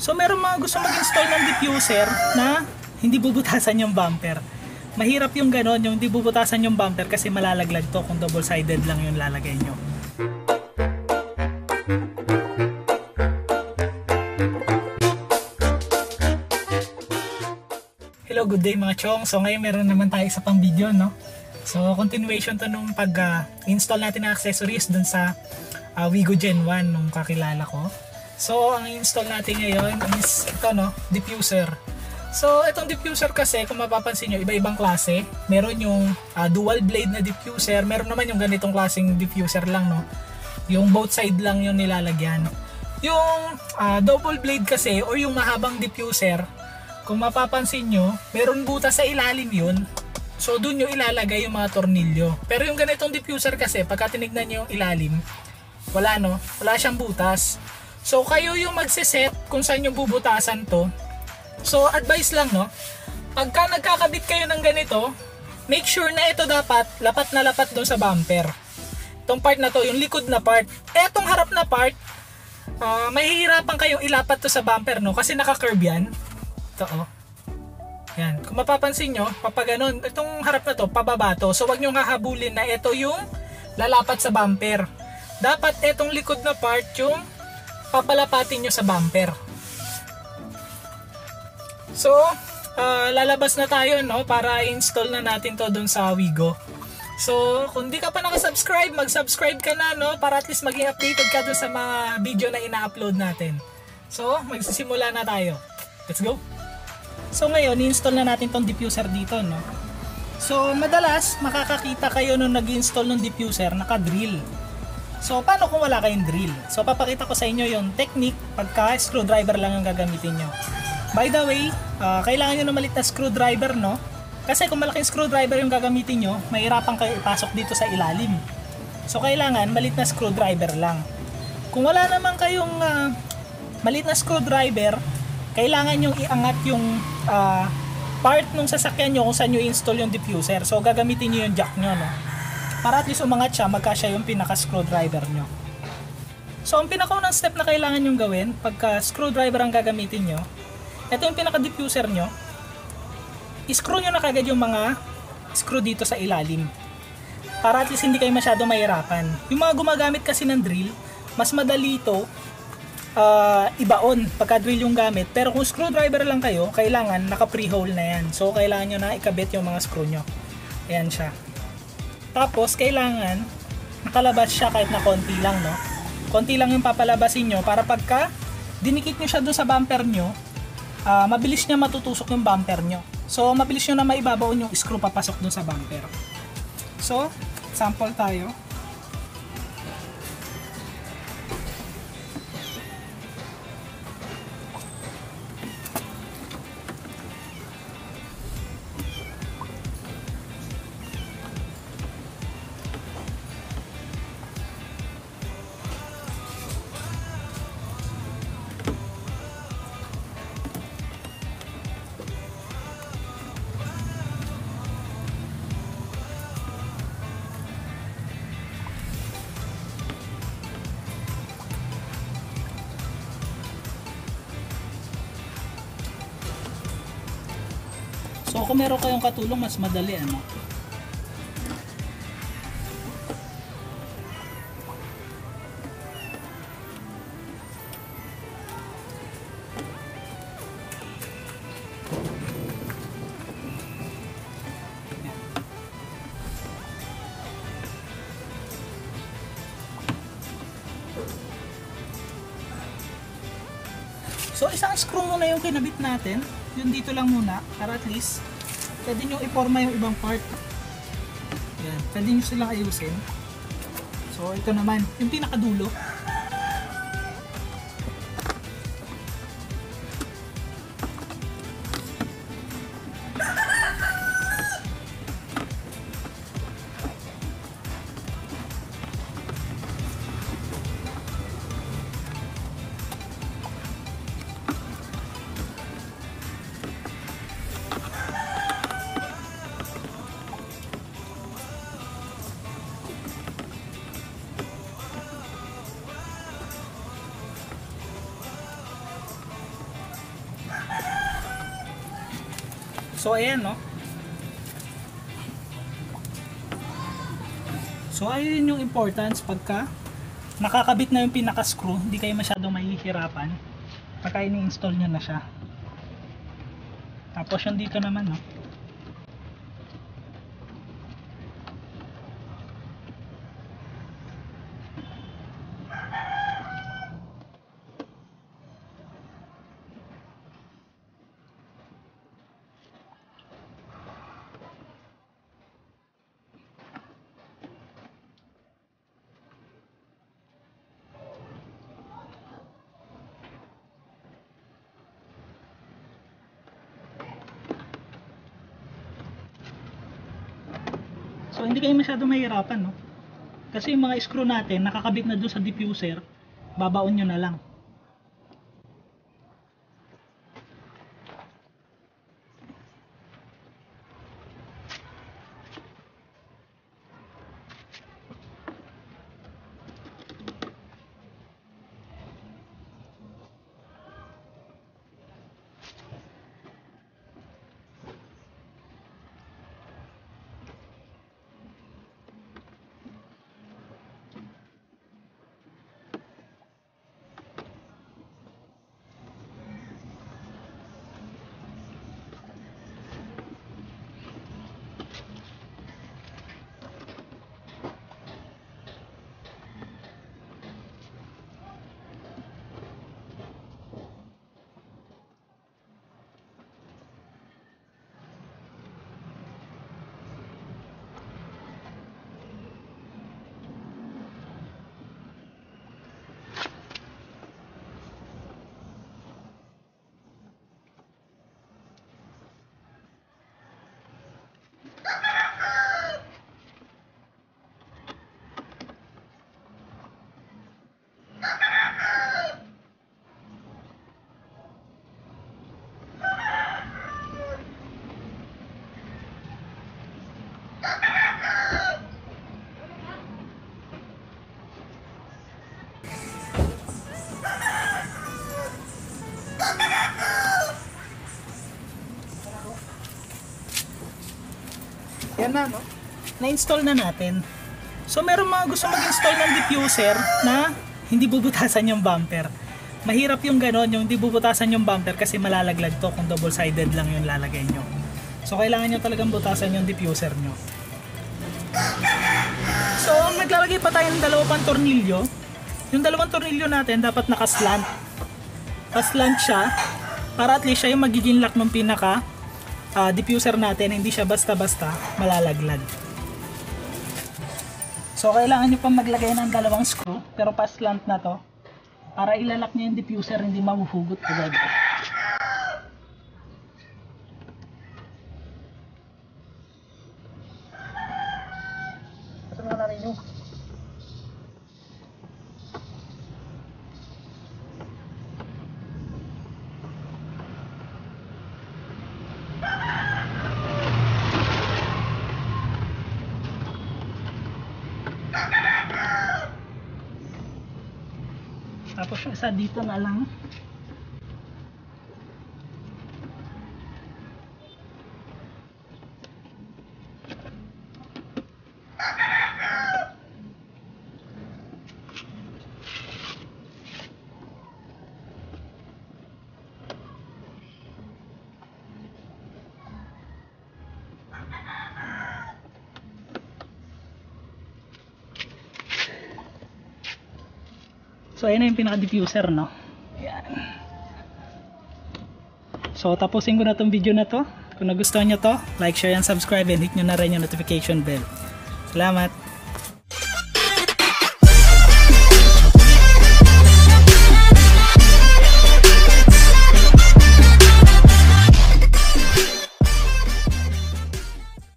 So meron mga gusto mag-install ng diffuser na hindi bubutasan yung bumper. Mahirap yung ganon, yung hindi bubutasan yung bumper kasi malalaglag to kung double-sided lang yung lalagay nyo. Hello, good day mga chong. So ngayon meron naman tayo sa pang video, no? So continuation to nung pag-install natin ng accessories dun sa Wigo Gen 1 nung kakilala ko. So ang install natin ngayon is ito, no, diffuser. So itong diffuser kasi kung mapapansin nyo, iba-ibang klase. Meron yung dual blade na diffuser, meron naman yung ganitong klaseng diffuser lang, no. Yung both side lang yung nilalagyan. Yung double blade kasi or yung mahabang diffuser, kung mapapansin nyo, meron butas sa ilalim yun. So dun yung ilalagay yung mga tornilyo. Pero yung ganitong diffuser kasi, pagka tinignan nyo yung ilalim, wala, no? Wala siyang butas. So kayo yung magsiset kung saan yung bubutasan to. So advice lang, no? Pagka nagkakabit kayo ng ganito, make sure na ito dapat lapat na lapat doon sa bumper. Itong part na to, yung likod na part. Etong harap na part, mahihirapan kayong ilapat to sa bumper, no? Kasi naka-curve yan. Ito, oh. Yan. Kung mapapansin nyo, papaganon, itong harap na to, pababa to. So wag nyo hahabulin na ito yung lalapat sa bumper. Dapat itong likod na part yung papalapatin nyo sa bumper. So, lalabas na tayo, no, para install na natin to dun sa Wigo. So, kung di ka pa nakasubscribe, mag-subscribe ka na, no, para at least maging updated ka dun sa mga video na ina-upload natin. So, magsisimula na tayo. Let's go! So ngayon, i-install na natin tong diffuser dito, no? So madalas, makakakita kayo nung nag-install ng diffuser, naka-drill. So paano kung wala kayong drill? So papakita ko sa inyo yung technique pagka screwdriver lang ang gagamitin nyo. By the way, kailangan nyo ng maliit na screwdriver, no? Kasi kung malaking screwdriver yung gagamitin nyo, mahirapan kayo ipasok dito sa ilalim. So kailangan maliit na screwdriver lang. Kung wala naman kayong maliit na screwdriver, kailangan yung iangat yung part nung sasakyan nyo kung saan nyo install yung diffuser. So gagamitin nyo yung jack nyo, no? Para at least umangat siya, magkasya yung pinaka screwdriver nyo. So ang pinakaunang step na kailangan nyo gawin pagka screwdriver ang gagamitin nyo, ito yung pinaka diffuser nyo, i-screw nyo na kagad yung mga screw dito sa ilalim, para at least hindi kayo masyado mahirapan. Yung mga gumagamit kasi ng drill, mas madali ito ibaon pagka drill yung gamit. Pero kung screwdriver lang kayo, kailangan naka pre-hole na yan. So kailangan nyo na ikabit yung mga screw nyo. Ayan siya. Tapos kailangan nakalabas siya kahit na konti lang, no? Konti lang yung papalabasin nyo para pagka dinikit nyo siya doon sa bumper nyo, mabilis niya matutusok yung bumper nyo. So mabilis nyo na maibabaon yung screw papasok doon sa bumper. So sample tayo. So kung meron kayong katulong, mas madali, ano? So isang screw muna yung kinabit natin. Yun dito lang muna para at least pwede nyo iporma yung ibang part. Yan, pwede nyo silang ayusin. So ito naman yung pinakadulo. So ayan, no. So ayun yung importance pagka nakakabit na yung pinaka screw, hindi kayo masyadong mahihirapan pagka ini-install nyo na siya. Tapos yung dito naman, no. So hindi kayo masyadong mahirapan, no? Kasi yung mga screw natin nakakabit na doon sa diffuser, babaon nyo na lang. Yan na, no? Na-install na natin. So meron mga gusto mag-install ng diffuser na hindi bubutasan yung bumper. Mahirap yung ganon, yung hindi bubutasan yung bumper kasi malalaglag to kung double-sided lang yung lalagay nyo. So kailangan nyo talagang butasan yung diffuser nyo. So maglalagay pa tayo ng dalawang pang tornilyo. Yung dalawang tornilyo natin dapat nakaslant. Paslant siya para at least siya yung magiging lock ng pinaka diffuser natin, hindi siya basta-basta malalaglag. So kailangan nyo pa maglagay ng dalawang screw, pero pa-slant na to para ilalak nyo yung diffuser, hindi mahuhugot agad. Ito na rin yung tapos yung isa dito na lang. So ayan na yung pinaka-diffuser, no? Ayan. So tapusin ko na tong video na to. Kung nagustuhan nyo to, like, share, and subscribe, and hit nyo na rin yung notification bell. Salamat!